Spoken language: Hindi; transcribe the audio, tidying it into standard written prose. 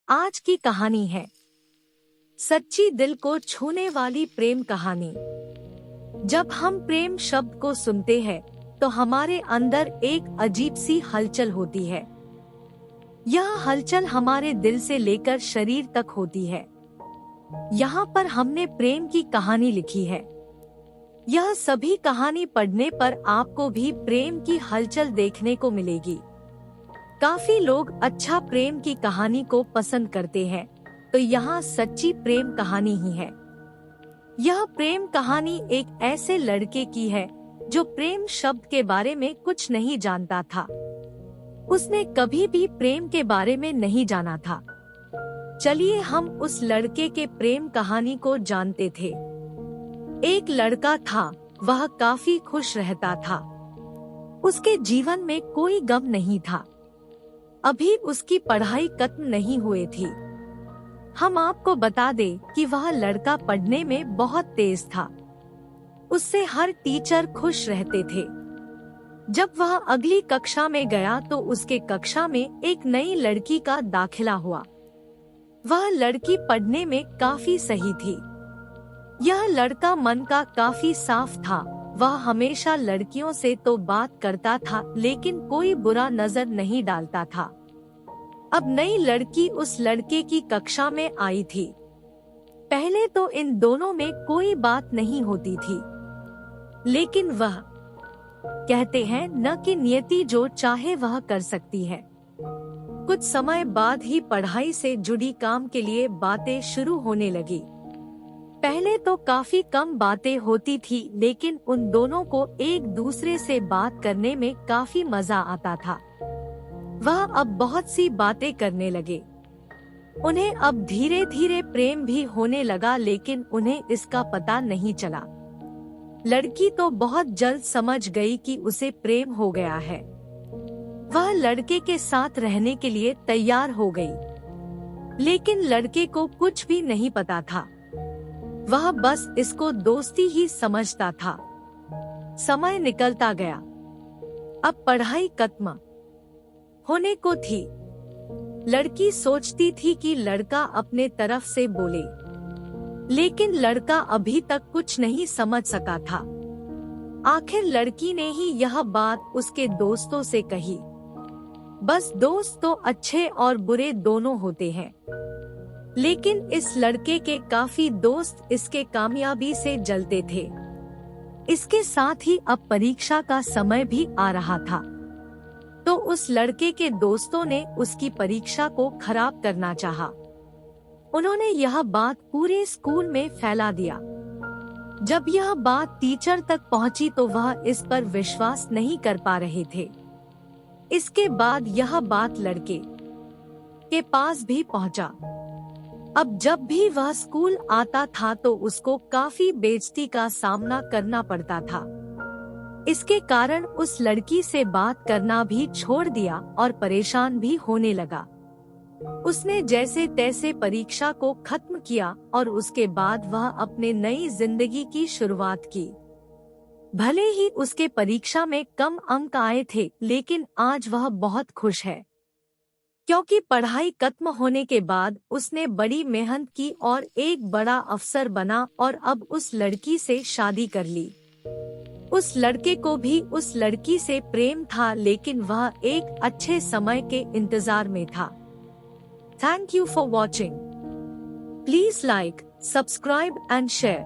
आज की कहानी है सच्ची दिल को छूने वाली प्रेम कहानी। जब हम प्रेम शब्द को सुनते हैं तो हमारे अंदर एक अजीब सी हलचल होती है। यह हलचल हमारे दिल से लेकर शरीर तक होती है। यहाँ पर हमने प्रेम की कहानी लिखी है। यह सभी कहानी पढ़ने पर आपको भी प्रेम की हलचल देखने को मिलेगी। काफी लोग अच्छा प्रेम की कहानी को पसंद करते हैं, तो यहाँ सच्ची प्रेम कहानी ही है। यह प्रेम कहानी एक ऐसे लड़के की है जो प्रेम शब्द के बारे में कुछ नहीं जानता था। उसने कभी भी प्रेम के बारे में नहीं जाना था। चलिए हम उस लड़के के प्रेम कहानी को जानते थे। एक लड़का था, वह काफी खुश रहता था। उसके जीवन में कोई गम नहीं था। अभी उसकी पढ़ाई खत्म नहीं हुई थी। हम आपको बता दें कि वह लड़का पढ़ने में बहुत तेज था। उससे हर टीचर खुश रहते थे। जब वह अगली कक्षा में गया तो उसके कक्षा में एक नई लड़की का दाखिला हुआ। वह लड़की पढ़ने में काफी सही थी। यह लड़का मन का काफी साफ था। वह हमेशा लड़कियों से तो बात करता था, लेकिन कोई बुरा नजर नहीं डालता था। अब नई लड़की उस लड़के की कक्षा में आई थी। पहले तो इन दोनों में कोई बात नहीं होती थी, लेकिन वह कहते हैं न कि नियति जो चाहे वह कर सकती है। कुछ समय बाद ही पढ़ाई से जुड़ी काम के लिए बातें शुरू होने लगी। पहले तो काफी कम बातें होती थी, लेकिन उन दोनों को एक दूसरे से बात करने में काफी मजा आता था। वह अब बहुत सी बातें करने लगे। उन्हें अब धीरे धीरे प्रेम भी होने लगा, लेकिन उन्हें इसका पता नहीं चला। लड़की तो बहुत जल्द समझ गई कि उसे प्रेम हो गया है। वह लड़के के साथ रहने के लिए तैयार हो गई, लेकिन लड़के को कुछ भी नहीं पता था। वह बस इसको दोस्ती ही समझता था। समय निकलता गया। अब पढ़ाई खत्म होने को थी। लड़की सोचती थी कि लड़का अपने तरफ से बोले, लेकिन लड़का अभी तक कुछ नहीं समझ सका था। आखिर लड़की ने ही यह बात उसके दोस्तों से कही। बस दोस्त तो अच्छे और बुरे दोनों होते हैं, लेकिन इस लड़के के काफी दोस्त इसके कामयाबी से जलते थे। इसके साथ ही अब परीक्षा का समय भी आ रहा था, तो उस लड़के के दोस्तों ने उसकी परीक्षा को खराब करना चाहा। उन्होंने यह बात पूरे स्कूल में फैला दिया। जब यह बात टीचर तक पहुंची तो वह इस पर विश्वास नहीं कर पा रहे थे। इसके बाद यह बात लड़के के पास भी पहुंचा। अब जब भी वह स्कूल आता था तो उसको काफी बेइज्जती का सामना करना पड़ता था। इसके कारण उस लड़की से बात करना भी छोड़ दिया और परेशान भी होने लगा। उसने जैसे तैसे परीक्षा को खत्म किया और उसके बाद वह अपने नई जिंदगी की शुरुआत की। भले ही उसके परीक्षा में कम अंक आए थे, लेकिन आज वह बहुत खुश है, क्योंकि पढ़ाई खत्म होने के बाद उसने बड़ी मेहनत की और एक बड़ा अफसर बना और अब उस लड़की से शादी कर ली। उस लड़के को भी उस लड़की से प्रेम था, लेकिन वह एक अच्छे समय के इंतजार में था। Thank you for watching. Please like, subscribe and share.